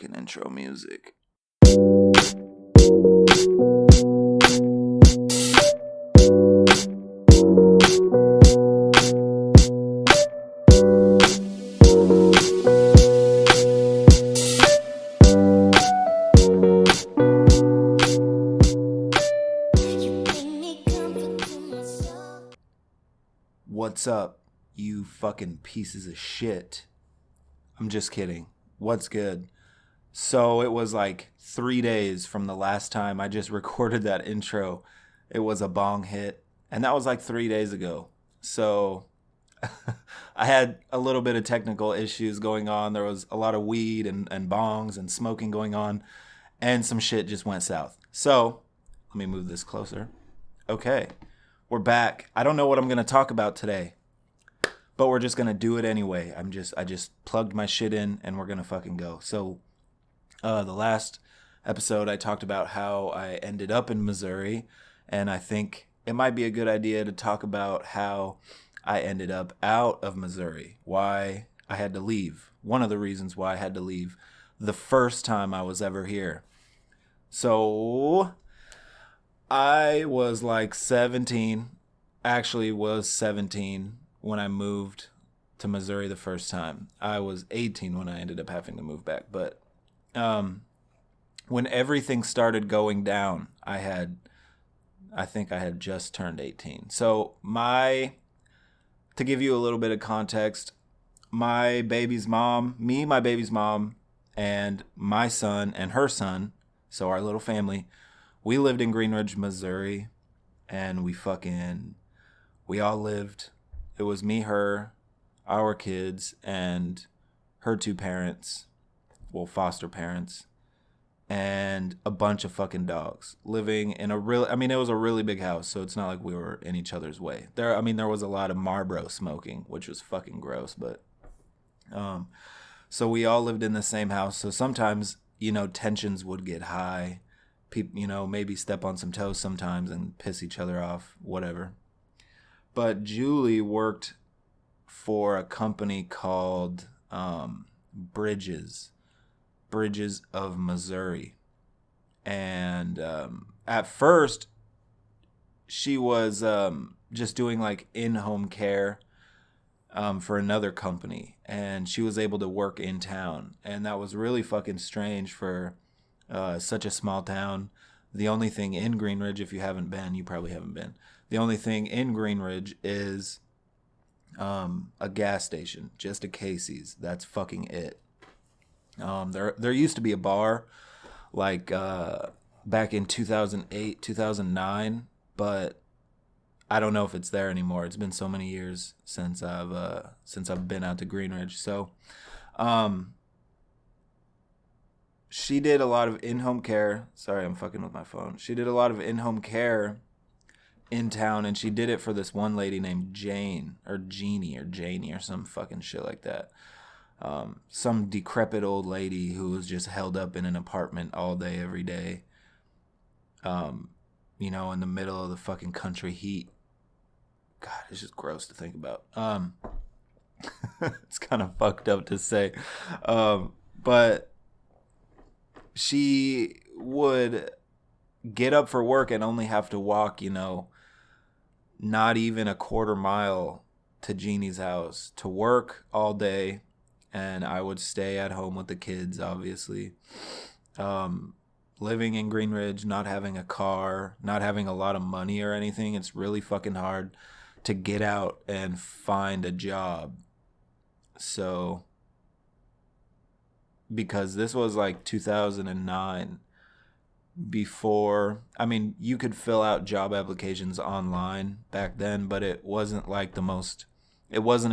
fucking intro music. What's up, you fucking pieces of shit? I'm just kidding. What's good? So it was like 3 days from the last time I just recorded that intro. It was a bong hit, and that was like 3 days ago. So I had a little bit of technical issues going on. There was a lot of weed and bongs and smoking going on, and some shit just went south. So let me move this closer. Okay, we're back. I don't know what I'm going to talk about today, but we're just going to do it anyway. I just plugged my shit in, and we're going to fucking go. So the last episode, I talked about how I ended up in Missouri, and I think it might be a good idea to talk about how I ended up out of Missouri, why I had to leave. One of the reasons why I had to leave the first time I was ever here. So I was like 17, actually was 17 when I moved to Missouri the first time. I was 18 when I ended up having to move back. But when everything started going down, I think I had just turned 18. So to give you a little bit of context, my baby's mom, and my son and her son, so our little family, we lived in Greenridge, Missouri, and we all lived. It was me, her, our kids, and her two parents, well, foster parents, and a bunch of fucking dogs living in it was a really big house, so it's not like we were in each other's way. There was a lot of Marlboro smoking, which was fucking gross, but so we all lived in the same house. So sometimes, tensions would get high. People, maybe step on some toes sometimes and piss each other off, whatever. But Julie worked for a company called Bridges of Missouri. And at first, she was just doing like in-home care for another company. And she was able to work in town. And that was really fucking strange for such a small town. The only thing in Greenridge, if you haven't been, you probably haven't been. The only thing in Greenridge is a gas station, just a Casey's. That's fucking it. There used to be a bar like back in 2008, 2009, but I don't know if it's there anymore. It's been so many years since I've been out to Greenridge. So she did a lot of in-home care. Sorry, I'm fucking with my phone. She did a lot of in-home care in town, and she did it for this one lady named Janie or some fucking shit like that. Some decrepit old lady who was just held up in an apartment all day, every day. In the middle of the fucking country heat. God, it's just gross to think about. It's kind of fucked up to say. But she would get up for work and only have to walk, not even a quarter mile to Jeannie's house to work all day. And I would stay at home with the kids, obviously. Living in Greenridge, not having a car, not having a lot of money or anything, it's really fucking hard to get out and find a job. So, because this was like 2009, you could fill out job applications online back then, but it wasn't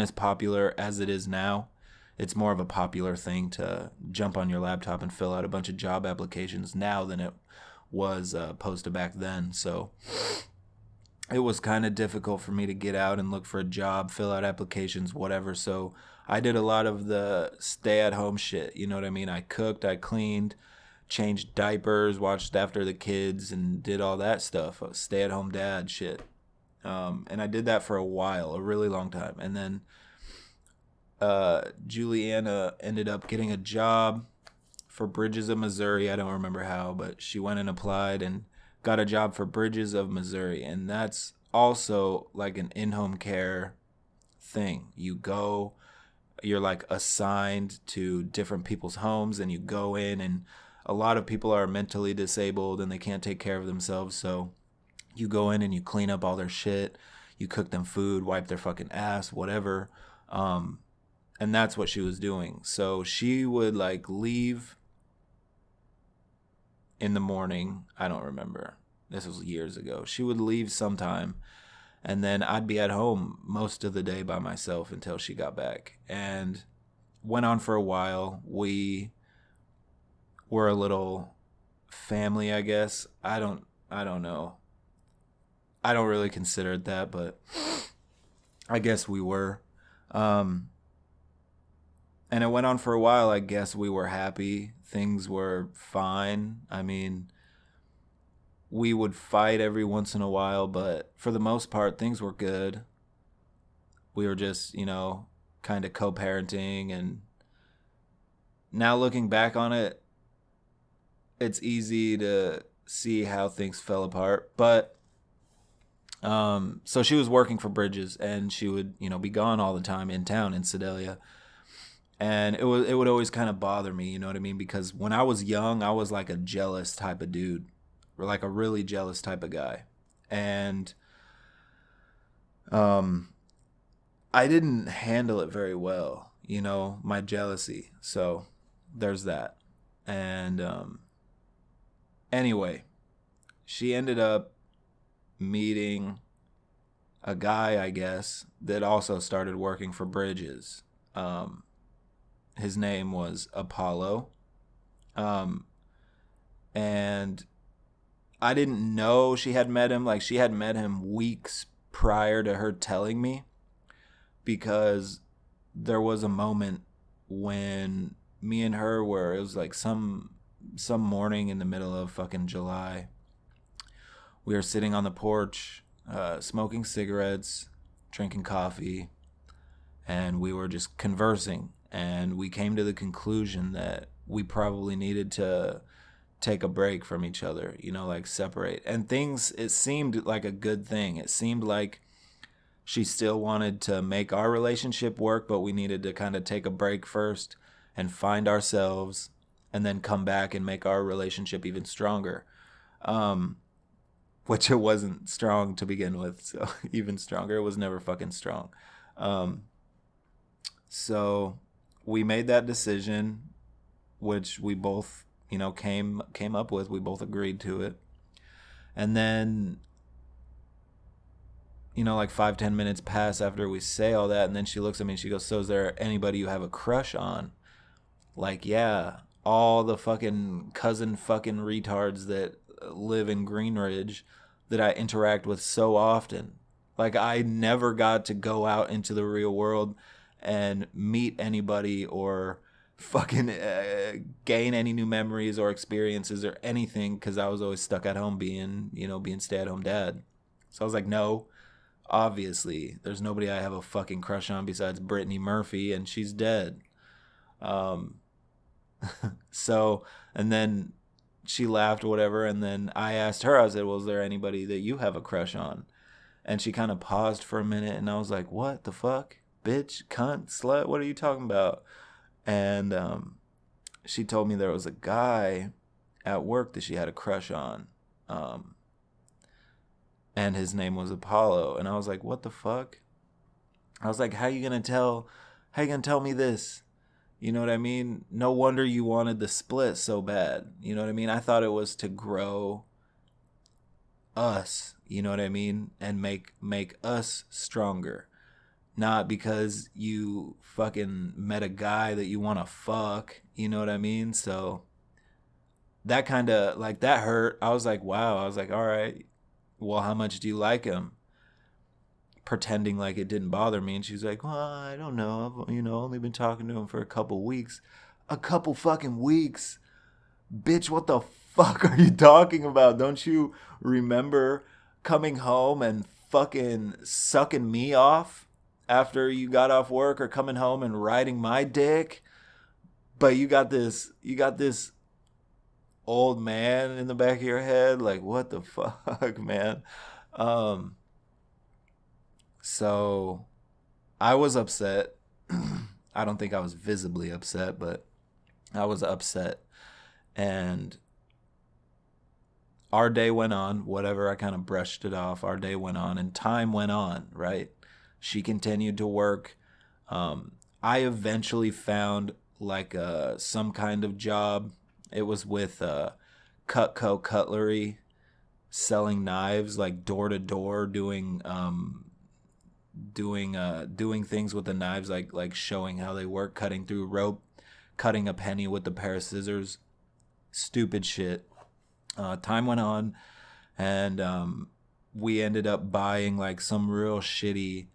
as popular as it is now. It's more of a popular thing to jump on your laptop and fill out a bunch of job applications now than it was posted back then. So it was kind of difficult for me to get out and look for a job, fill out applications, whatever. So I did a lot of the stay-at-home shit. You know what I mean? I cooked, I cleaned, changed diapers, watched after the kids, and did all that stuff. Stay-at-home dad shit. And I did that for a while, a really long time. And then Juliana ended up getting a job for Bridges of Missouri. I don't remember how, but she went and applied and got a job for Bridges of Missouri. And that's also like an in-home care thing. You go, you're like assigned to different people's homes, and you go in, and a lot of people are mentally disabled and they can't take care of themselves. So you go in and you clean up all their shit. You cook them food, wipe their fucking ass, whatever. And that's what she was doing. So she would like leave in the morning. I don't remember. This was years ago. She would leave sometime, and then I'd be at home most of the day by myself until she got back. And went on for a while. We were a little family, I guess. I don't know. I don't really consider it that, but I guess we were. And it went on for a while. I guess we were happy. Things were fine. I mean, we would fight every once in a while, but for the most part, things were good. We were just, kind of co-parenting. And now looking back on it, it's easy to see how things fell apart. But so she was working for Bridges, and she would, be gone all the time in town in Sedalia. And it would always kind of bother me, you know what I mean? Because when I was young, I was like a jealous type of dude, or like a really jealous type of guy. And I didn't handle it very well, my jealousy. So there's that. And anyway, she ended up meeting a guy, I guess, that also started working for Bridges. His name was Apollo. And I didn't know she had met him. Like, she had met him weeks prior to her telling me, because there was a moment when me and her it was like some morning in the middle of fucking July. We were sitting on the porch, smoking cigarettes, drinking coffee, and we were just conversing. And we came to the conclusion that we probably needed to take a break from each other, like separate. And it seemed like a good thing. It seemed like she still wanted to make our relationship work, but we needed to kind of take a break first and find ourselves, and then come back and make our relationship even stronger. Which it wasn't strong to begin with, so even stronger. It was never fucking strong. So we made that decision, which we both, came up with. We both agreed to it. And then, like 5-10 minutes pass after we say all that, and then she looks at me and she goes, "So is there anybody you have a crush on?" Like, yeah, all the fucking cousin fucking retards that live in Greenridge that I interact with so often. Like, I never got to go out into the real world and meet anybody or fucking gain any new memories or experiences or anything, because I was always stuck at home being stay-at-home dad. So I was like, no, obviously there's nobody I have a fucking crush on besides Brittany Murphy, and she's dead. So, and then she laughed or whatever, and then I asked her, I said, "Well, is there anybody that you have a crush on?" And she kind of paused for a minute, and I was like, "What the fuck? Bitch, cunt, slut, what are you talking about?" And she told me there was a guy at work that she had a crush on, and his name was Apollo. And I was like, "What the fuck?" I was like, how you gonna tell me this? You know what I mean? No wonder you wanted the split so bad. You know what I mean? I thought it was to grow us, you know what I mean? And make us stronger. Not because you fucking met a guy that you want to fuck, you know what I mean? So that kind of, like, that hurt. I was like, wow. I was like, all right, well, how much do you like him? Pretending like it didn't bother me. And she's like, well, I don't know. I've, only been talking to him for a couple weeks. A couple fucking weeks? Bitch, what the fuck are you talking about? Don't you remember coming home and fucking sucking me off after you got off work, or coming home and riding my dick? But you got this old man in the back of your head. Like, what the fuck, man? Um, so I was upset. I don't think I was visibly upset, but I was upset. And our day went on, whatever, I kind of brushed it off. Our day went on and time went on, right? She continued to work. I eventually found like some kind of job. It was with Cutco Cutlery, selling knives, like door to door, doing things with the knives, like showing how they work, cutting through rope, cutting a penny with a pair of scissors. Stupid shit. Time went on, and we ended up buying like some real shitty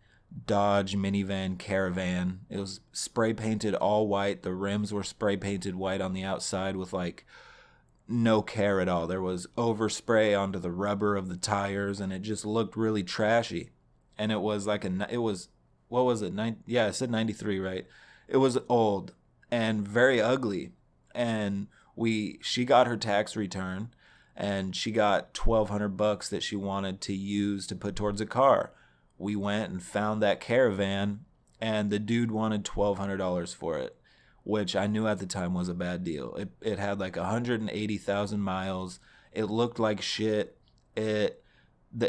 Dodge minivan Caravan. It was spray painted all white. The rims were spray painted white on the outside with like no care at all. There was overspray onto the rubber of the tires, and it just looked really trashy. And it was like it was, what was it? Yeah, I said 93, right? It was old and very ugly. And she got her tax return, and she got $1,200 that she wanted to use to put towards a car. We went and found that Caravan, and the dude wanted $1,200 for it, which I knew at the time was a bad deal. It had like 180,000 miles. It looked like shit. The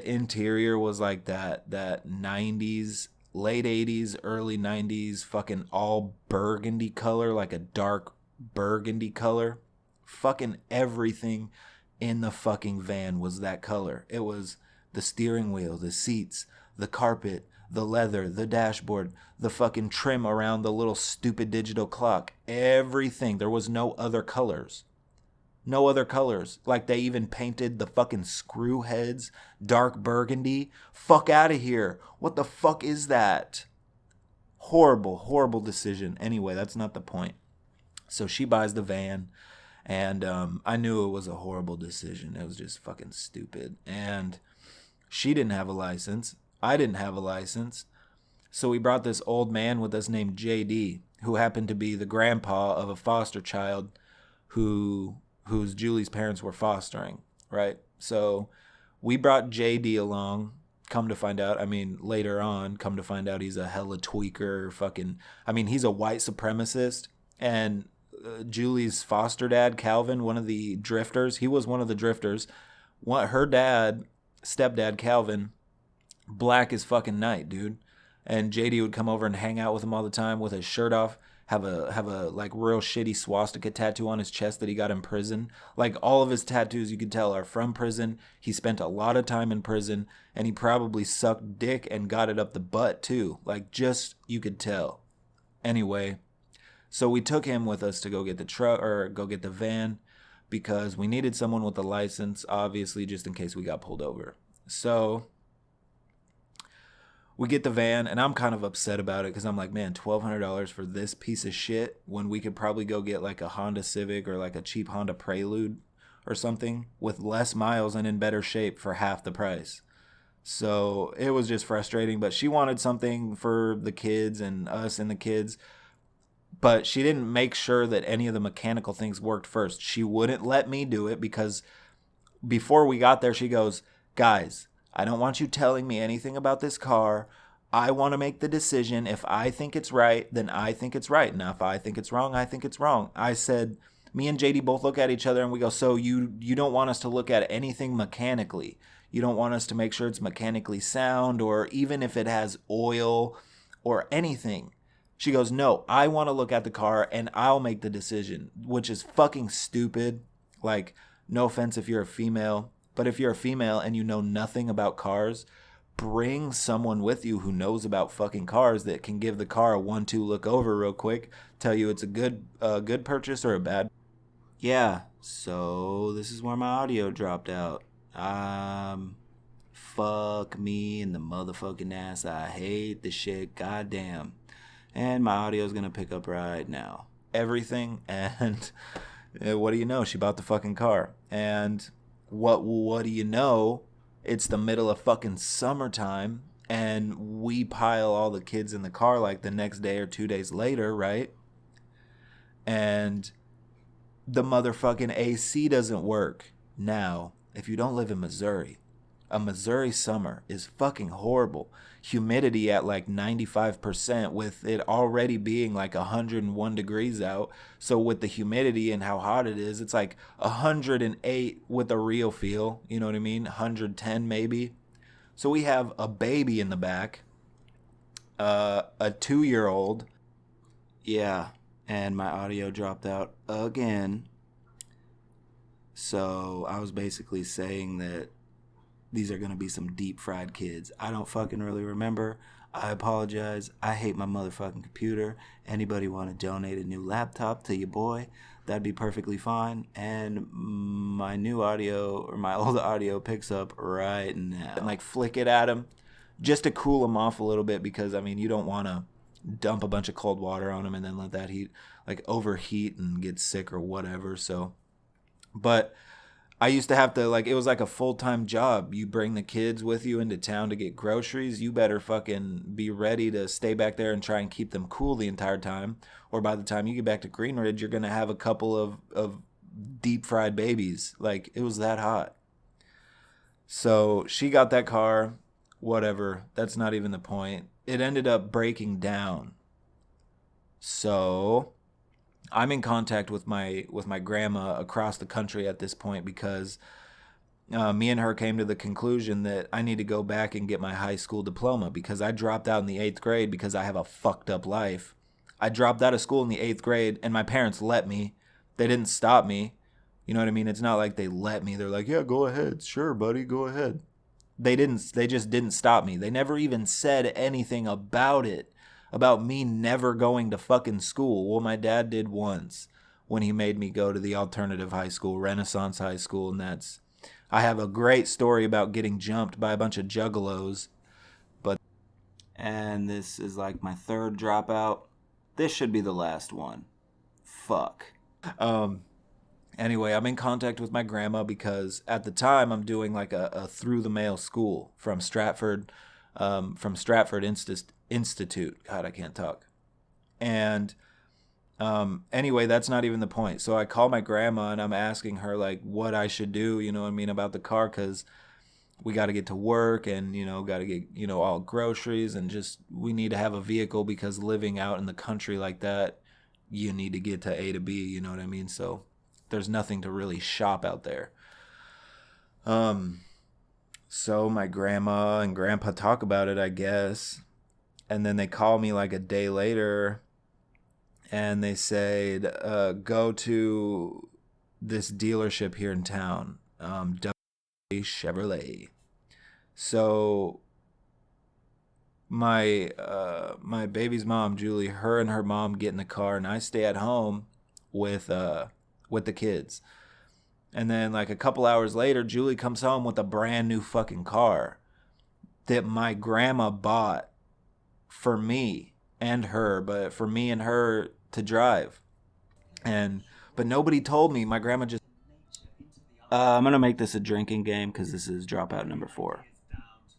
interior was like that 90s, late 80s, early 90s fucking all burgundy color, like a dark burgundy color. Fucking everything in the fucking van was that color. It was the steering wheel, the seats, the carpet, the leather, the dashboard, the fucking trim around the little stupid digital clock. Everything. There was no other colors. No other colors. Like they even painted the fucking screw heads dark burgundy. Fuck out of here. What the fuck is that? Horrible, horrible decision. Anyway, that's not the point. So she buys the van. And I knew it was a horrible decision. It was just fucking stupid. And she didn't have a license. I didn't have a license. So we brought this old man with us named JD, who happened to be the grandpa of a foster child whose Julie's parents were fostering, right? So we brought JD along. Come to find out, later on, come to find out he's a hella tweaker, he's a white supremacist. And Julie's foster dad, Calvin, one of the drifters, he was one of the drifters. Her stepdad, Calvin, black as fucking night, dude. And JD would come over and hang out with him all the time with his shirt off, have a like real shitty swastika tattoo on his chest that he got in prison. Like all of his tattoos, you could tell, are from prison. He spent a lot of time in prison, and he probably sucked dick and got it up the butt too. Like, just, you could tell. Anyway, so we took him with us to go get the truck, or go get the van, because we needed someone with a license, obviously, just in case we got pulled over. So we get the van, and I'm kind of upset about it because I'm like, man, $1,200 for this piece of shit when we could probably go get like a Honda Civic or like a cheap Honda Prelude or something with less miles and in better shape for half the price. So it was just frustrating, but she wanted something for the kids and us and the kids. But she didn't make sure that any of the mechanical things worked first. She wouldn't let me do it because before we got there, she goes, guys, I don't want you telling me anything about this car. I want to make the decision. If I think it's right, then I think it's right. Now, if I think it's wrong, I think it's wrong. I said, me and JD both look at each other and we go, so you don't want us to look at anything mechanically. You don't want us to make sure it's mechanically sound, or even if it has oil or anything. She goes, no, I want to look at the car and I'll make the decision, which is fucking stupid. Like, no offense if you're a female, but if you're a female and you know nothing about cars, bring someone with you who knows about fucking cars that can give the car a 1-2 look over real quick, tell you it's a good purchase or a bad. Yeah, so this is where my audio dropped out. Fuck me in the motherfucking ass. I hate the shit. Goddamn. And my audio is going to pick up right now. Everything. And what do you know? She bought the fucking car. And what do you know? It's the middle of fucking summertime. And we pile all the kids in the car like the next day or 2 days later, right? and the motherfucking AC doesn't work. Now, if you don't live in Missouri, a Missouri summer is fucking horrible. Humidity at like 95% with it already being like 101 degrees out. So with the humidity and how hot it is, it's like 108 with a real feel. You know what I mean? 110 maybe. So we have a baby in the back, a 2-year-old. Yeah, and my audio dropped out again. So I was basically saying that these are going to be some deep fried kids. I don't fucking really remember. I apologize. I hate my motherfucking computer. Anybody want to donate a new laptop to your boy? That'd be perfectly fine. And my new audio or my old audio picks up right now. And like flick it at him just to cool him off a little bit, because I mean, you don't want to dump a bunch of cold water on him and then let that heat like overheat and get sick or whatever. So, but I used to have to, like, it was like a full-time job. You bring the kids with you into town to get groceries. You better fucking be ready to stay back there and try and keep them cool the entire time. Or by the time you get back to Green Ridge, you're going to have a couple of deep-fried babies. Like, it was that hot. So she got that car, whatever. That's not even the point. It ended up breaking down. So I'm in contact with my grandma across the country at this point, because me and her came to the conclusion that I need to go back and get my high school diploma, because I dropped out in the 8th grade because I have a fucked up life. I dropped out of school in the 8th grade and my parents let me. They didn't stop me. You know what I mean? It's not like they let me. They're like, yeah, go ahead. Sure, buddy, go ahead. They just didn't stop me. They never even said anything about it, about me never going to fucking school. Well, my dad did once when he made me go to the alternative high school, Renaissance High School, and I have a great story about getting jumped by a bunch of juggalos. And this is like my 3rd dropout. This should be the last one. Fuck. Anyway, I'm in contact with my grandma because at the time I'm doing like a through the mail school from Stratford Institute. God, I can't talk. And anyway, that's not even the point. So I call my grandma and I'm asking her like what I should do, you know what I mean, about the car, because we got to get to work and, you know, got to get, you know, all groceries, and just we need to have a vehicle because living out in the country like that, you need to get to A to B, you know what I mean? So there's nothing to really shop out there. So my grandma and grandpa talk about it, I guess. And then they call me like a day later and they said, go to this dealership here in town, Chevrolet. So my baby's mom, Julie, her and her mom get in the car, and I stay at home with the kids. And then like a couple hours later, Julie comes home with a brand new fucking car that my grandma bought for me and her, but for me and her to drive. But nobody told me. My grandma just I'm gonna make this a drinking game because this is dropout number 4.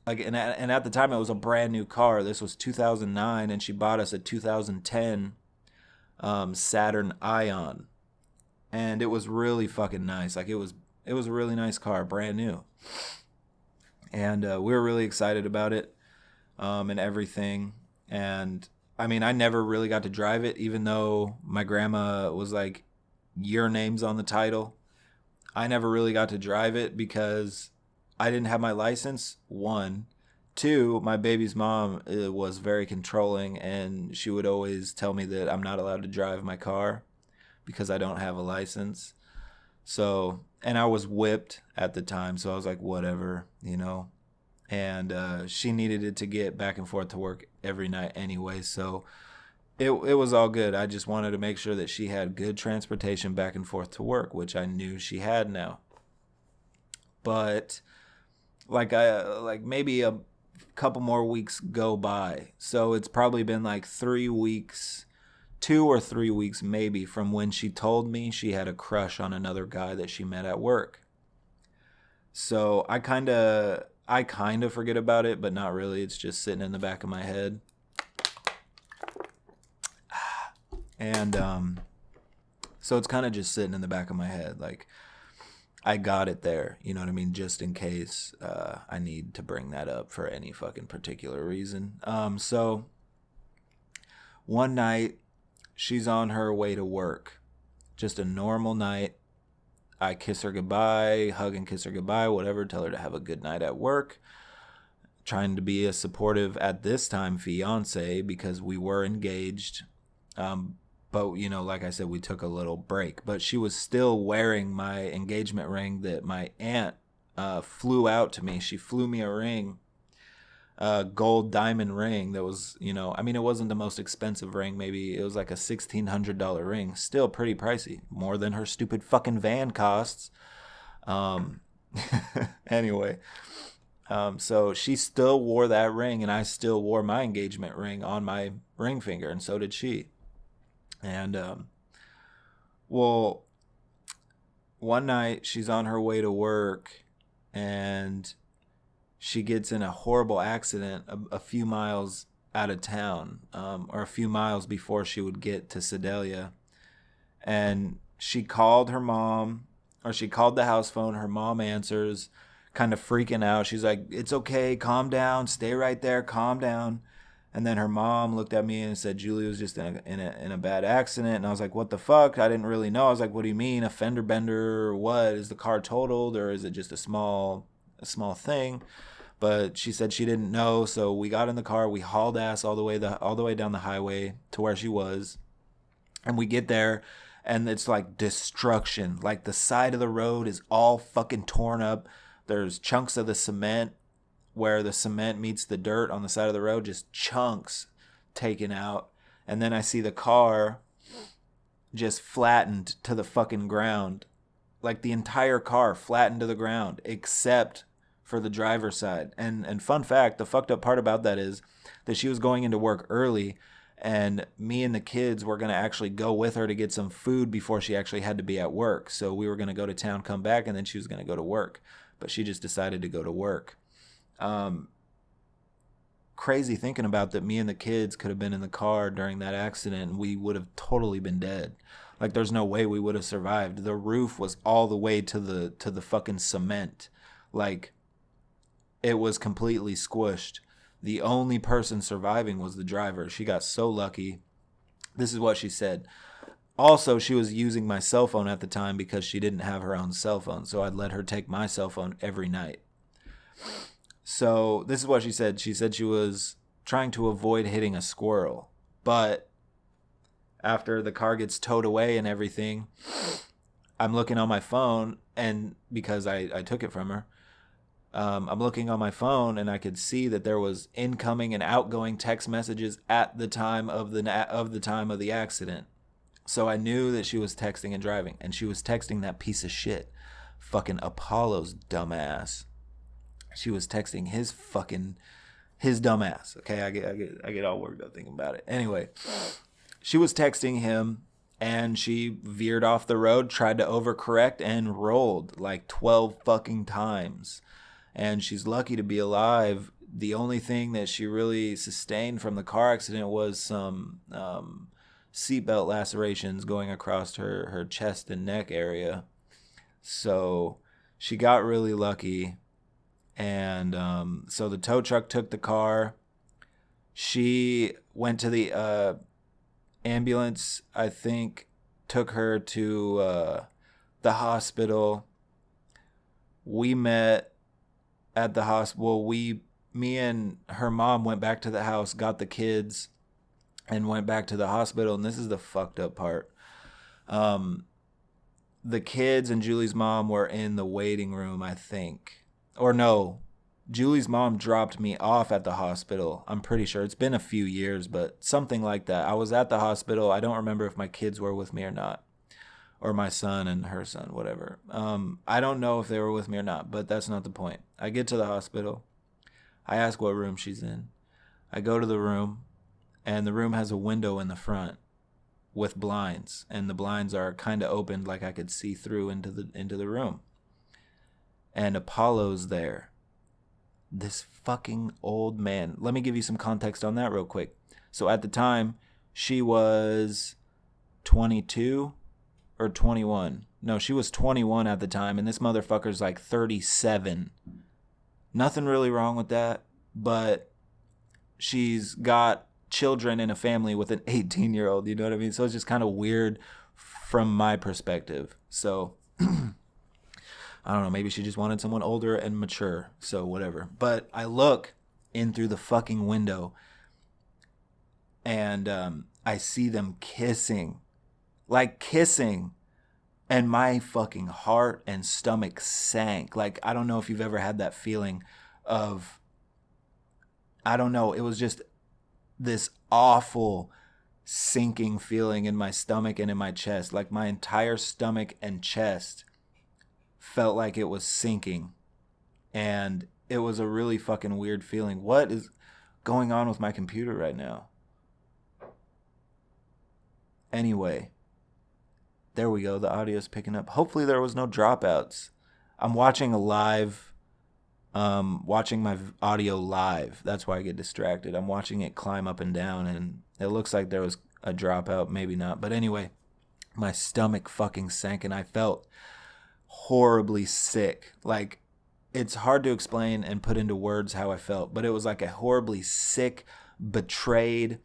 Like, and at the time it was a brand new car. This was 2009, and she bought us a 2010 Saturn Ion, and it was really fucking nice. Like, it was a really nice car, brand new, and we were really excited about it, and everything. And I mean, I never really got to drive it, even though my grandma was like, "Your name's on the title." I never really got to drive it because I didn't have my license, 1. 2, my baby's mom was very controlling, and she would always tell me that I'm not allowed to drive my car because I don't have a license. So, and I was whipped at the time, so I was like, whatever, you know. And she needed it to get back and forth to work every night anyway, so it was all good. I just wanted to make sure that she had good transportation back and forth to work, which I knew she had now. But like maybe a couple more weeks go by. So it's probably been like 3 weeks, 2 or 3 weeks maybe, from when she told me she had a crush on another guy that she met at work. So I kind of forget about it, but not really. It's just sitting in the back of my head. And So it's kind of just sitting in the back of my head. Like, I got it there, you know what I mean? Just in case I need to bring that up for any fucking particular reason. So one night, she's on her way to work. Just a normal night. I kiss her goodbye, hug and kiss her goodbye, whatever. Tell her to have a good night at work. Trying to be a supportive, at this time, fiance, because we were engaged. But, you know, like I said, we took a little break. But she was still wearing my engagement ring that my aunt flew out to me. She flew me a ring, a gold diamond ring that was, you know, I mean, it wasn't the most expensive ring. Maybe it was like a $1,600 ring. Still pretty pricey. More than her stupid fucking van costs. Anyway, so she still wore that ring, and I still wore my engagement ring on my ring finger, and so did she. And, well, one night she's on her way to work and she gets in a horrible accident a few miles out of town, or a few miles before she would get to Sedalia. And she called her mom, or she called the house phone. Her mom answers, kind of freaking out. She's like, "It's okay, calm down, stay right there, calm down." And then her mom looked at me and said, "Julie was just in a bad accident." And I was like, "What the fuck?" I didn't really know. I was like, "What do you mean, a fender bender or what? Is the car totaled, or is it just a small thing?" But she said she didn't know. So we got in the car. We hauled ass all the way down the highway to where she was. And we get there, and it's like destruction. Like, the side of the road is all fucking torn up. There's chunks of the cement where the cement meets the dirt on the side of the road, just chunks taken out. And then I see the car just flattened to the fucking ground. Like, the entire car flattened to the ground, except for the driver's side. And fun fact, the fucked up part about that is that she was going into work early, and me and the kids were going to actually go with her to get some food before she actually had to be at work. So we were going to go to town, come back, and then she was going to go to work. But she just decided to go to work. Crazy thinking about that. Me and the kids could have been in the car during that accident, and we would have totally been dead. Like, there's no way we would have survived. The roof was all the way to the fucking cement. Like, it was completely squished. The only person surviving was the driver. She got so lucky. This is what she said. Also, she was using my cell phone at the time because she didn't have her own cell phone. So I'd let her take my cell phone every night. So this is what she said. She said she was trying to avoid hitting a squirrel. But after the car gets towed away and everything, I'm looking on my phone, and because I took it from her, I'm looking on my phone, and I could see that there was incoming and outgoing text messages at the time of the accident. So I knew that she was texting and driving, and she was texting that piece of shit, fucking Apollo's dumbass. She was texting his dumbass. Okay, I get all worked up thinking about it. Anyway, she was texting him, and she veered off the road, tried to overcorrect, and rolled like 12 fucking times. And she's lucky to be alive. The only thing that she really sustained from the car accident was some seatbelt lacerations going across her chest and neck area. So she got really lucky. And so the tow truck took the car. She went to the ambulance, I think, took her to the hospital. We met at the hospital. Me and her mom went back to the house, got the kids, and went back to the hospital. And this is the fucked up part. The kids and Julie's mom were in the waiting room, I think. Or no, Julie's mom dropped me off at the hospital. I'm pretty sure. It's been a few years, but something like that. I was at the hospital. I don't remember if my kids were with me or not. Or my son and her son, whatever. I don't know if they were with me or not, but that's not the point. I get to the hospital. I ask what room she's in. I go to the room, and the room has a window in the front with blinds, and the blinds are kind of opened like I could see through into the room. And Apollo's there. This fucking old man. Let me give you some context on that real quick. So at the time, she was 22 or 21. No, she was 21 at the time, and this motherfucker's like 37. Nothing really wrong with that, but she's got children in a family with an 18-year-old, you know what I mean? So it's just kind of weird from my perspective. So I don't know, maybe she just wanted someone older and mature, so whatever. But I look in through the fucking window and I see them kissing, like kissing, and my fucking heart and stomach sank. Like, I don't know if you've ever had that feeling of, I don't know, it was just this awful sinking feeling in my stomach and in my chest. Like my entire stomach and chest felt like it was sinking, and it was a really fucking weird feeling. What is going on with my computer right now? Anyway, there we go. The audio's picking up. Hopefully there was no dropouts. I'm watching a live, watching my audio live. That's why I get distracted. I'm watching it climb up and down, and it looks like there was a dropout. Maybe not. But anyway, my stomach fucking sank, and I felt horribly sick. Like, it's hard to explain and put into words how I felt, but it was like a horribly sick, betrayed,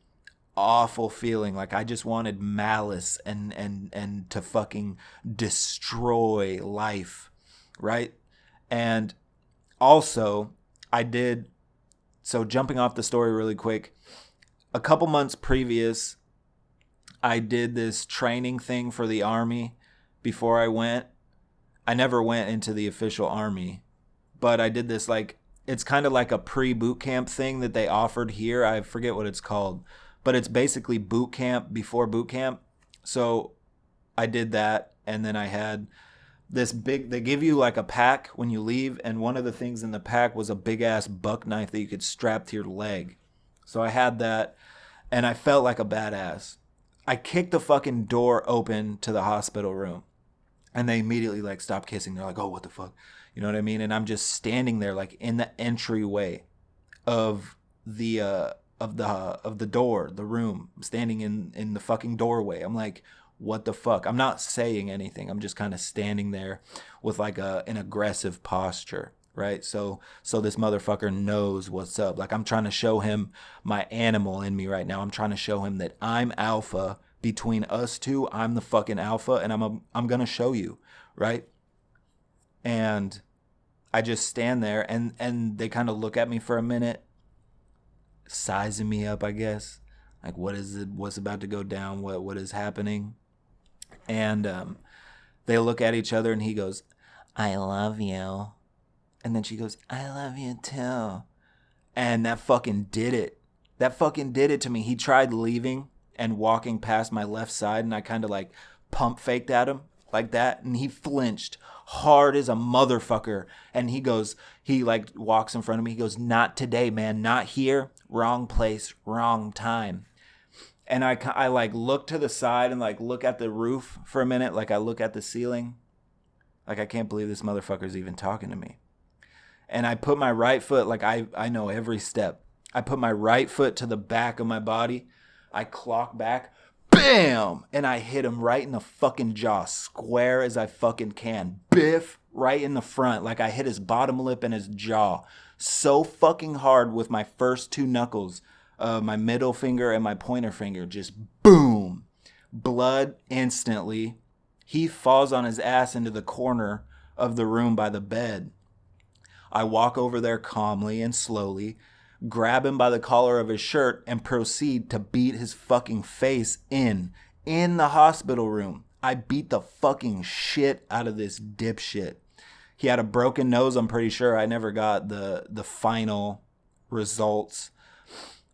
awful feeling. Like I just wanted malice and to fucking destroy life, right? And also so jumping off the story really quick, a couple months previous, I did this training thing for the Army before I went. I never went into the official Army, but I did this, like, it's kind of like a pre-boot camp thing that they offered here. I forget what it's called, but it's basically boot camp before boot camp. So I did that, and then I had this big, they give you like a pack when you leave, and one of the things in the pack was a big ass buck knife that you could strap to your leg. So I had that, and I felt like a badass. I kicked the fucking door open to the hospital room, and they immediately like stopped kissing. They're like, oh, what the fuck? You know what I mean? And I'm just standing there like in the entryway of the door, the room. I'm standing in the fucking doorway. I'm like, what the fuck? I'm not saying anything. I'm just kind of standing there with like an aggressive posture, right? So this motherfucker knows what's up. Like, I'm trying to show him my animal in me right now. I'm trying to show him that I'm alpha. Between us two, I'm the fucking alpha, and I'm gonna show you, right? And I just stand there, and they kind of look at me for a minute, sizing me up, I guess. Like, what is it? What's about to go down? What is happening? And they look at each other, and he goes, I love you. And then she goes, I love you too. And that fucking did it. That fucking did it to me. He tried leaving and walking past my left side, and I kind of like pump faked at him like that, and he flinched hard as a motherfucker. And he like walks in front of me. He goes, not today, man, not here. Wrong place, wrong time. And I like look to the side and like look at the roof for a minute. Like I look at the ceiling. Like, I can't believe this motherfucker's even talking to me. And I put my right foot, like I know every step. I put my right foot to the back of my body. I clock back, bam! And I hit him right in the fucking jaw, square as I fucking can. Biff, right in the front. Like, I hit his bottom lip and his jaw so fucking hard with my first two knuckles, my middle finger and my pointer finger. Just boom. Blood instantly. He falls on his ass into the corner of the room by the bed. I walk over there calmly and slowly, grab him by the collar of his shirt, and proceed to beat his fucking face in the hospital room. I beat the fucking shit out of this dipshit. He had a broken nose, I'm pretty sure. I never got the final results.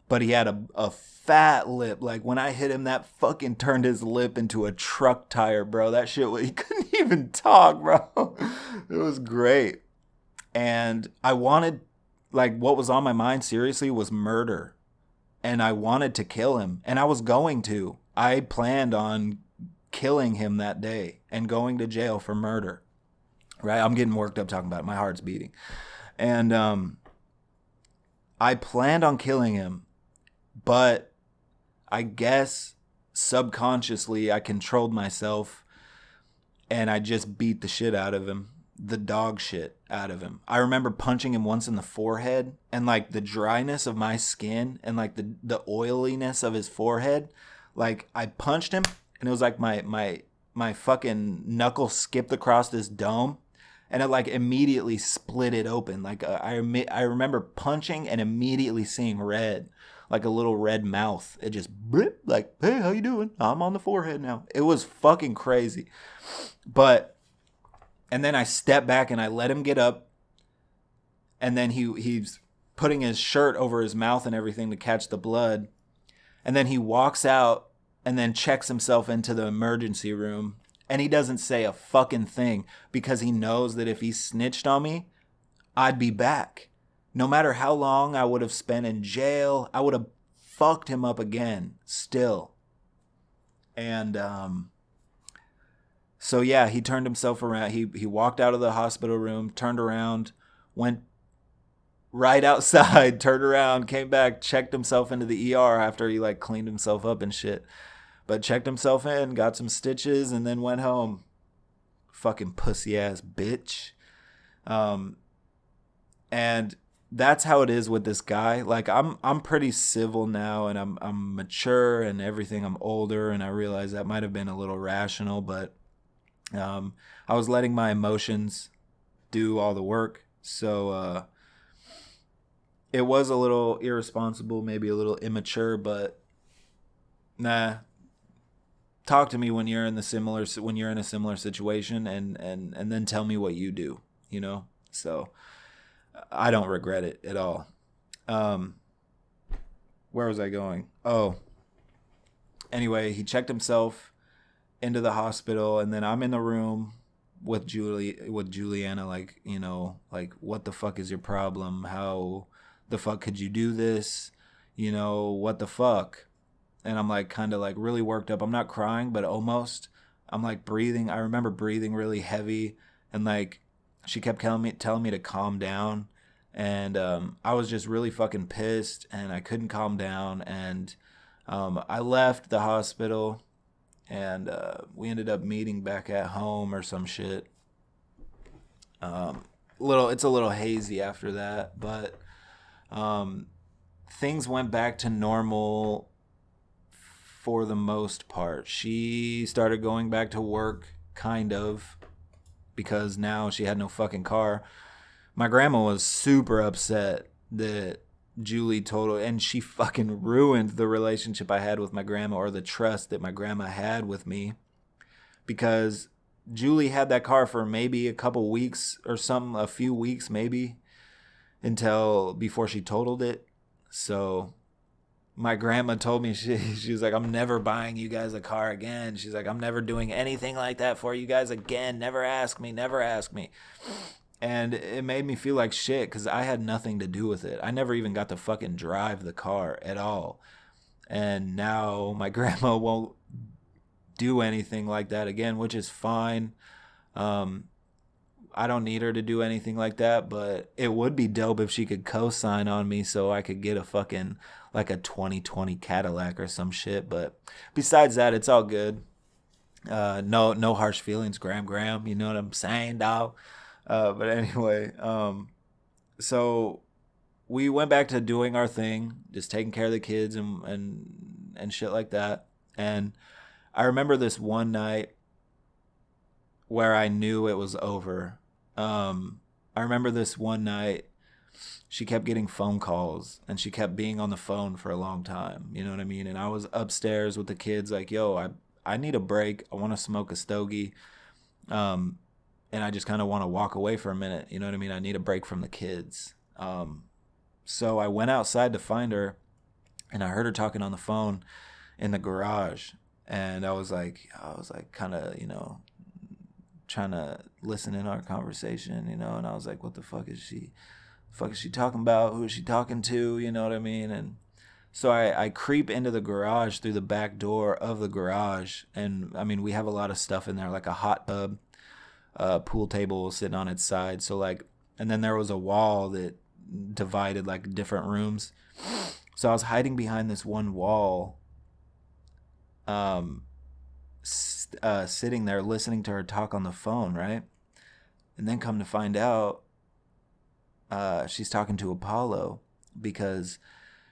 But he had a fat lip. Like, when I hit him, that fucking turned his lip into a truck tire, bro. That shit, he couldn't even talk, bro. It was great. And I wanted, like, what was on my mind, seriously, was murder. And I wanted to kill him. And I was going to. I planned on killing him that day and going to jail for murder. Right? I'm getting worked up talking about it. My heart's beating. And I planned on killing him. But I guess subconsciously I controlled myself and I just beat the shit out of him. The dog shit out of him. I remember punching him once in the forehead, and like the dryness of my skin and like the oiliness of his forehead, like I punched him and it was like my fucking knuckle skipped across this dome, and it like immediately split it open. Like I remember punching and immediately seeing red, like a little red mouth. It just blip, like, hey, how you doing? I'm on the forehead now. It was fucking crazy. And then I stepped back and I let him get up. And then he's putting his shirt over his mouth and everything to catch the blood. And then he walks out and then checks himself into the emergency room. And he doesn't say a fucking thing because he knows that if he snitched on me, I'd be back. No matter how long I would have spent in jail, I would have fucked him up again still. And so yeah, he turned himself around. He walked out of the hospital room, turned around, went right outside, turned around, came back, checked himself into the ER after he like cleaned himself up and shit. But checked himself in, got some stitches, and then went home. Fucking pussy ass bitch. And that's how it is with this guy. Like I'm pretty civil now, and I'm mature and everything. I'm older, and I realize that might have been a little rational, but I was letting my emotions do all the work. So it was a little irresponsible, maybe a little immature, but nah. Talk to me when you're in a similar situation, and then tell me what you do, you know? So I don't regret it at all. Where was I going? Oh, anyway, he checked himself into the hospital, and then I'm in the room with Juliana, like, you know, like, what the fuck is your problem? How the fuck could you do this? You know, what the fuck? And I'm like kind of like really worked up. I'm not crying, but almost. I'm like breathing. I remember breathing really heavy, and like she kept telling me to calm down, and I was just really fucking pissed, and I couldn't calm down, and I left the hospital, and we ended up meeting back at home or some shit. It's a little hazy after that, but things went back to normal for the most part. She started going back to work, kind of, because now she had no fucking car. My grandma was super upset that Julie and she fucking ruined the relationship I had with my grandma, or the trust that my grandma had with me, because Julie had that car for maybe a couple weeks or something, a few weeks maybe, before she totaled it. So my grandma told me, she was like, I'm never buying you guys a car again. She's like, I'm never doing anything like that for you guys again. Never ask me. And it made me feel like shit because I had nothing to do with it. I never even got to fucking drive the car at all. And now my grandma won't do anything like that again, which is fine. I don't need her to do anything like that, but it would be dope if she could co-sign on me so I could get a fucking like a 2020 Cadillac or some shit. But besides that, it's all good. No harsh feelings, Graham. You know what I'm saying, dog? But anyway, so we went back to doing our thing, just taking care of the kids and shit like that. And I remember this one night where I knew it was over. I remember this one night, she kept getting phone calls, and she kept being on the phone for a long time. You know what I mean? And I was upstairs with the kids like, yo, I need a break. I want to smoke a stogie. And I just kind of want to walk away for a minute. You know what I mean? I need a break from the kids. So I went outside to find her, and I heard her talking on the phone in the garage. And I was like kind of, you know, trying to listen in our conversation, you know, and I was like, what the fuck is she talking about? Who is she talking to? You know what I mean? And so I creep into the garage through the back door of the garage, and I mean, we have a lot of stuff in there, like a hot tub, pool table sitting on its side. So like, and then there was a wall that divided like different rooms. So I was hiding behind this one wall, sitting there listening to her talk on the phone, right? And then come to find out, she's talking to Apollo because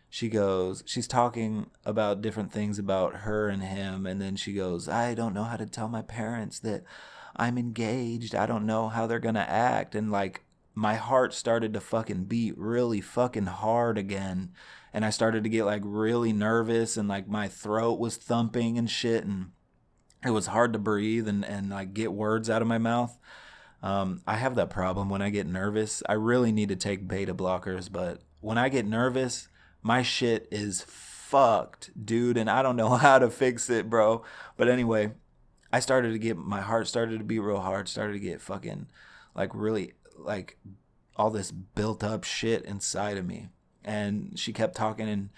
she's talking about different things about her and him. And then she goes, I don't know how to tell my parents that I'm engaged. I don't know how they're going to act. And like, my heart started to fucking beat really fucking hard again. And I started to get like really nervous, and like my throat was thumping and shit. And it was hard to breathe and like get words out of my mouth. I have that problem when I get nervous. I really need to take beta blockers, but when I get nervous, my shit is fucked, dude, and I don't know how to fix it, bro. But anyway, my heart started to beat real hard, started to get fucking like really like all this built up shit inside of me. And she kept talking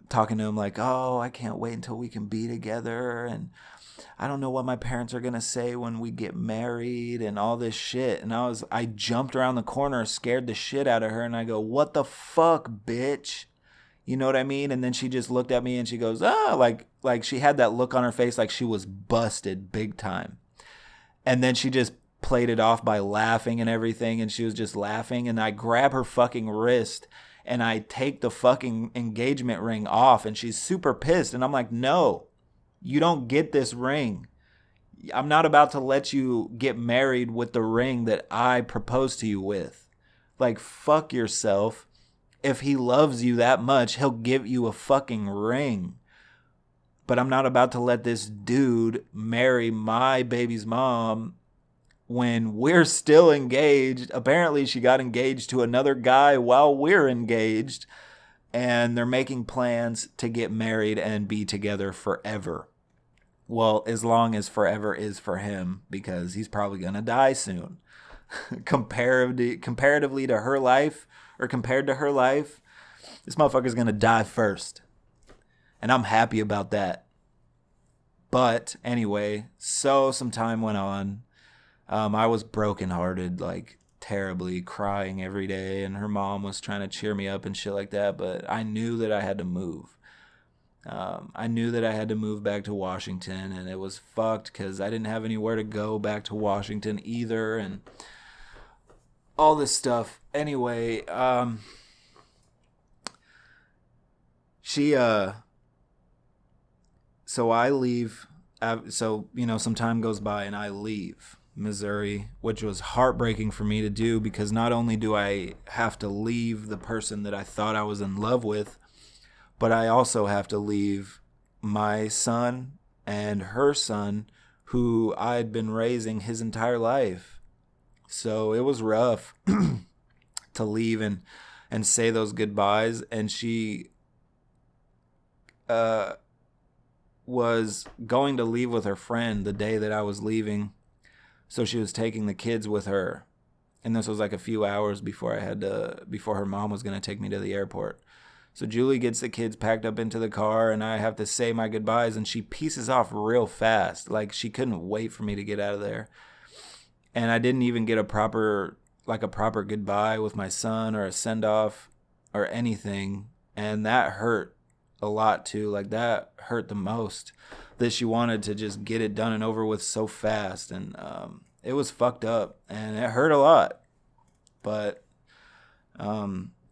to him like, oh, I can't wait until we can be together, and I don't know what my parents are going to say when we get married and all this shit. And I jumped around the corner, scared the shit out of her. And I go, what the fuck, bitch? You know what I mean? And then she just looked at me and she goes, like she had that look on her face like she was busted big time. And then she just played it off by laughing and everything. And she was just laughing. And I grab her fucking wrist and I take the fucking engagement ring off. And she's super pissed. And I'm like, no. You don't get this ring. I'm not about to let you get married with the ring that I proposed to you with. Like, fuck yourself. If he loves you that much, he'll give you a fucking ring. But I'm not about to let this dude marry my baby's mom when we're still engaged. Apparently, she got engaged to another guy while we're engaged. And they're making plans to get married and be together forever. Well, as long as forever is for him, because he's probably going to die soon. Comparatively to her life, or compared to her life, this motherfucker's going to die first. And I'm happy about that. But anyway, so some time went on. I was brokenhearted, like terribly, crying every day, and her mom was trying to cheer me up and shit like that, but I knew that I had to move. I knew that I had to move back to Washington, and it was fucked because I didn't have anywhere to go back to Washington either, and all this stuff. Anyway, so I leave, some time goes by and I leave Missouri, which was heartbreaking for me to do because not only do I have to leave the person that I thought I was in love with, but I also have to leave my son and her son, who I'd been raising his entire life. So it was rough to leave and say those goodbyes. And she was going to leave with her friend the day that I was leaving. So she was taking the kids with her. And this was like a few hours before her mom was going to take me to the airport. So Julie gets the kids packed up into the car, and I have to say my goodbyes, and she pieces off real fast. Like, she couldn't wait for me to get out of there. And I didn't even get a proper goodbye with my son or a send-off or anything. And that hurt a lot too. Like, that hurt the most, that she wanted to just get it done and over with so fast. And it was fucked up, and it hurt a lot. But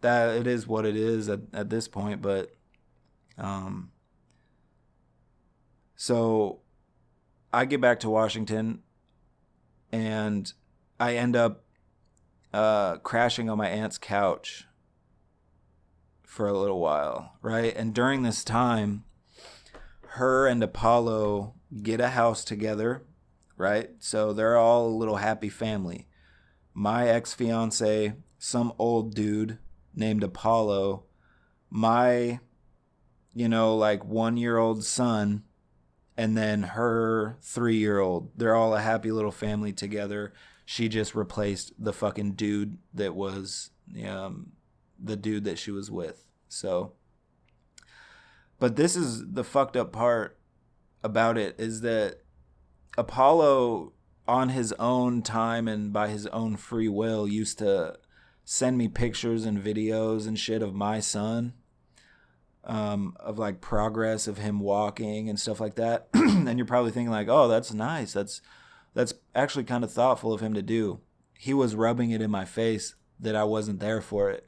that it is what it is at this point. But so I get back to Washington, and I end up crashing on my aunt's couch for a little while, right? And during this time, her and Apollo get a house together, right? So they're all a little happy family. My ex-fiance, some old dude named Apollo, my, 1-year-old son, and then her 3-year-old. They're all a happy little family together. She just replaced the fucking dude that was the dude that she was with. So, but this is the fucked up part about it, is that Apollo, on his own time and by his own free will, used to send me pictures and videos and shit of my son. of like progress of him walking and stuff like that. And you're probably thinking like, oh, that's nice. That's actually kind of thoughtful of him to do. He was rubbing it in my face that I wasn't there for it.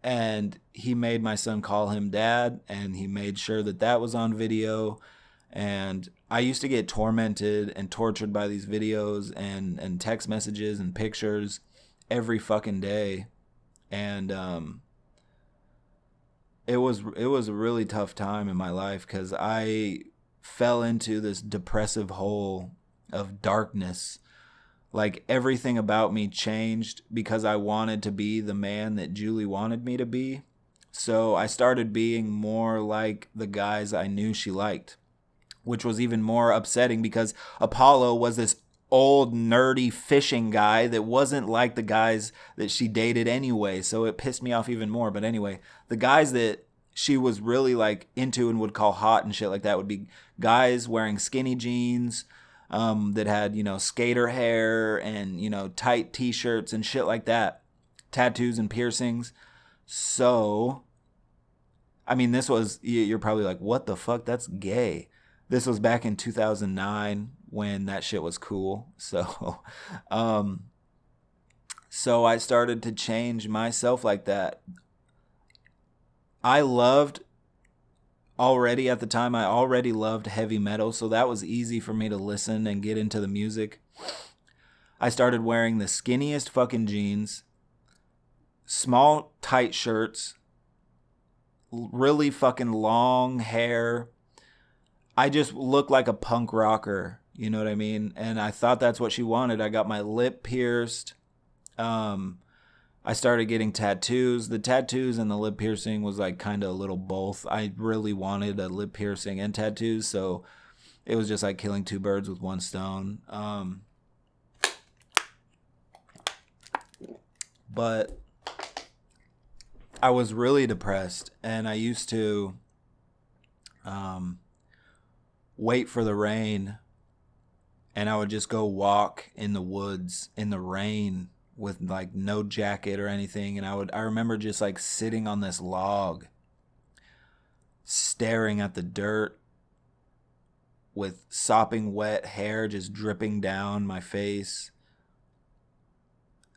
And he made my son call him dad, and he made sure that that was on video. And I used to get tormented and tortured by these videos and text messages and pictures every fucking day. And it was a really tough time in my life because I fell into this depressive hole of darkness. Like everything about me changed because I wanted to be the man that Julie wanted me to be. So I started being more like the guys I knew she liked, which was even more upsetting because Apollo was this old nerdy fishing guy that wasn't like the guys that she dated anyway. So it pissed me off even more. But anyway, the guys that she was really like into and would call hot and shit like that would be guys wearing skinny jeans, that had, skater hair and, tight t-shirts and shit like that. Tattoos and piercings. So, I mean, this was, you're probably like, what the fuck? That's gay. This was back in 2009 when that shit was cool. So, so I started to change myself like that. I loved already at the time, I already loved heavy metal, so that was easy for me to listen and get into the music. I started wearing the skinniest fucking jeans, small tight shirts, really fucking long hair. I just looked like a punk rocker, you know what I mean? And I thought that's what she wanted. I got my lip pierced. I started getting tattoos. The tattoos and the lip piercing was like kind of a little both. I really wanted a lip piercing and tattoos, so it was just like killing two birds with one stone. But I was really depressed, and I used to wait for the rain, and I would just go walk in the woods in the rain with like no jacket or anything. And I remember just like sitting on this log, staring at the dirt with sopping wet hair just dripping down my face,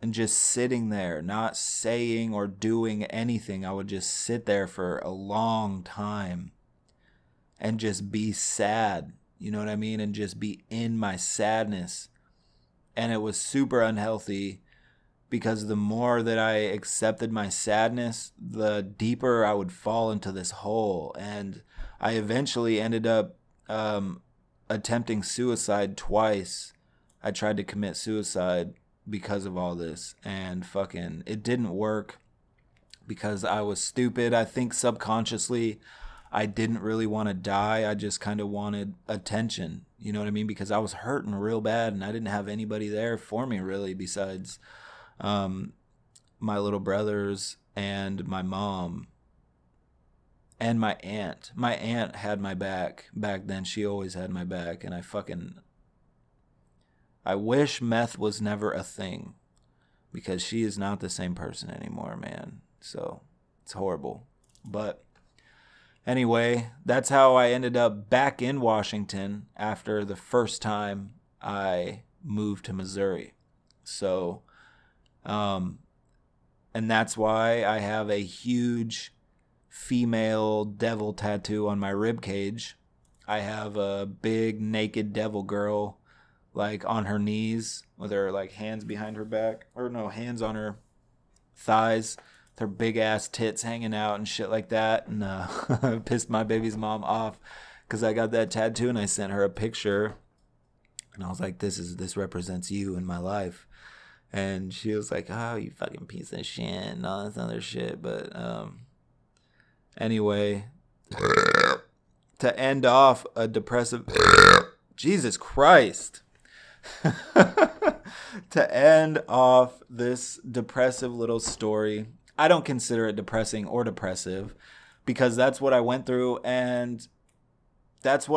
and just sitting there, not saying or doing anything. I would just sit there for a long time and just be sad, you know what I mean? And just be in my sadness. And it was super unhealthy, because the more that I accepted my sadness, the deeper I would fall into this hole. And I eventually ended up attempting suicide twice. I tried to commit suicide because of all this, and fucking it didn't work because I was stupid. I think subconsciously I didn't really want to die. I just kind of wanted attention, you know what I mean? Because I was hurting real bad, and I didn't have anybody there for me really besides my little brothers and my mom and my aunt. My aunt had my back then. She always had my back. And I wish meth was never a thing, because she is not the same person anymore, man. So it's horrible. But anyway, that's how I ended up back in Washington after the first time I moved to Missouri. So and that's why I have a huge female devil tattoo on my rib cage. I have a big naked devil girl like on her knees with her like hands behind her back, or no, hands on her thighs, with her big ass tits hanging out and shit like that. And I pissed my baby's mom off because I got that tattoo, and I sent her a picture, and I was like, this represents you in my life. And she was like, oh, you fucking piece of shit and all this other shit. But anyway, to end off a depressive... Jesus Christ. To end off this depressive little story, I don't consider it depressing or depressive, because that's what I went through, and that's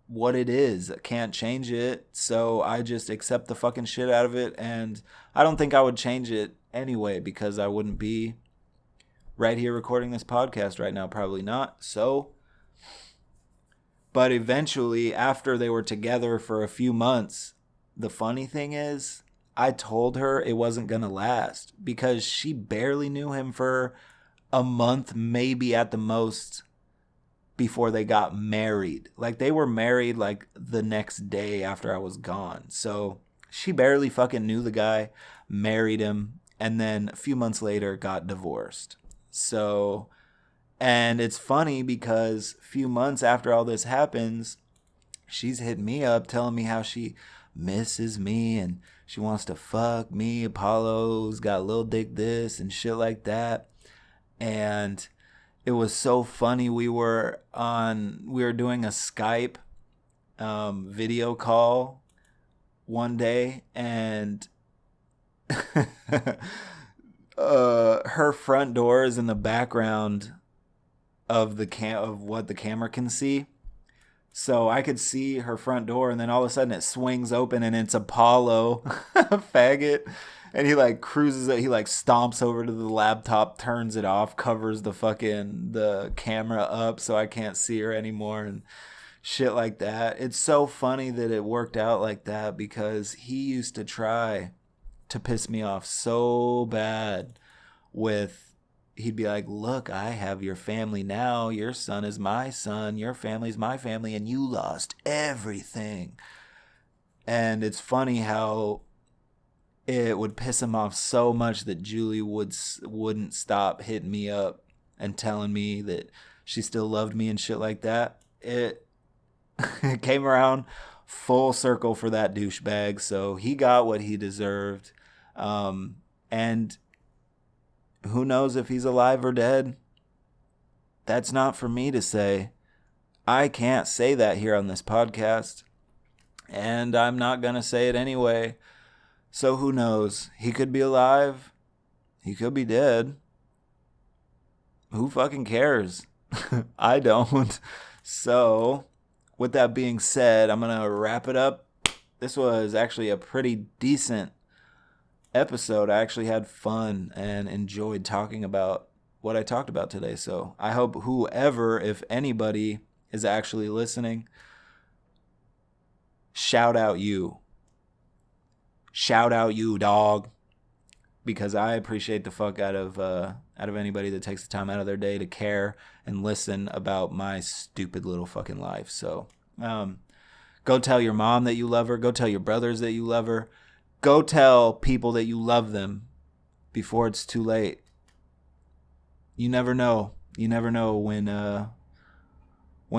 what it is. I can't change it, so I just accept the fucking shit out of it. And I don't think I would change it anyway, because I wouldn't be right here recording this podcast right now? Probably not. So, but eventually, after they were together for a few months, the funny thing is, I told her it wasn't going to last because she barely knew him for a month, maybe at the most, before they got married. Like, they were married like the next day after I was gone. So she barely fucking knew the guy, married him, and then a few months later got divorced. So, and it's funny because a few months after all this happens, she's hit me up telling me how she misses me and she wants to fuck me. Apollo's got little dick this and shit like that. And it was so funny. We were doing a Skype video call one day, and her front door is in the background of of what the camera can see. So I could see her front door, and then all of a sudden it swings open and it's Apollo, faggot. And he like cruises it. He like stomps over to the laptop, turns it off, covers the camera up so I can't see her anymore and shit like that. It's so funny that it worked out like that because he used to try to piss me off so bad he'd be like, look, I have your family now. Your son is my son. Your family's my family. And you lost everything. And it's funny how it would piss him off so much that Julie wouldn't stop hitting me up and telling me that she still loved me and shit like that. It came around full circle for that douchebag. So he got what he deserved. And who knows if he's alive or dead? That's not for me to say. I can't say that here on this podcast. And I'm not going to say it anyway. So who knows? He could be alive. He could be dead. Who fucking cares? I don't. So, with that being said, I'm going to wrap it up. This was actually a pretty decent episode. I actually had fun and enjoyed talking about what I talked about today. So I hope whoever, if anybody, is actually listening, shout out you. Shout out you, dog. Because I appreciate the fuck out of anybody that takes the time out of their day to care and listen about my stupid little fucking life. So go tell your mom that you love her. Go tell your brothers that you love her. Go tell people that you love them before it's too late. You never know. You never know when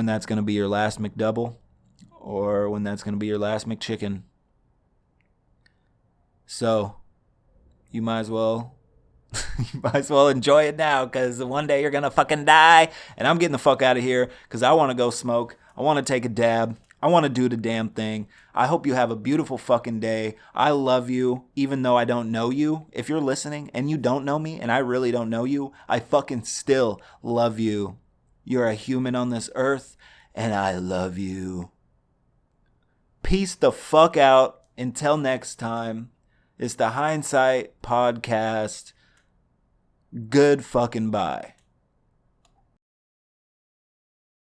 that's going to be your last McDouble or when that's going to be your last McChicken. So, you might as well enjoy it now because one day you're going to fucking die. And I'm getting the fuck out of here because I want to go smoke. I want to take a dab. I want to do the damn thing. I hope you have a beautiful fucking day. I love you, even though I don't know you. If you're listening and you don't know me and I really don't know you, I fucking still love you. You're a human on this earth and I love you. Peace the fuck out. Until next time, it's the Hindsight Podcast. Good fucking bye.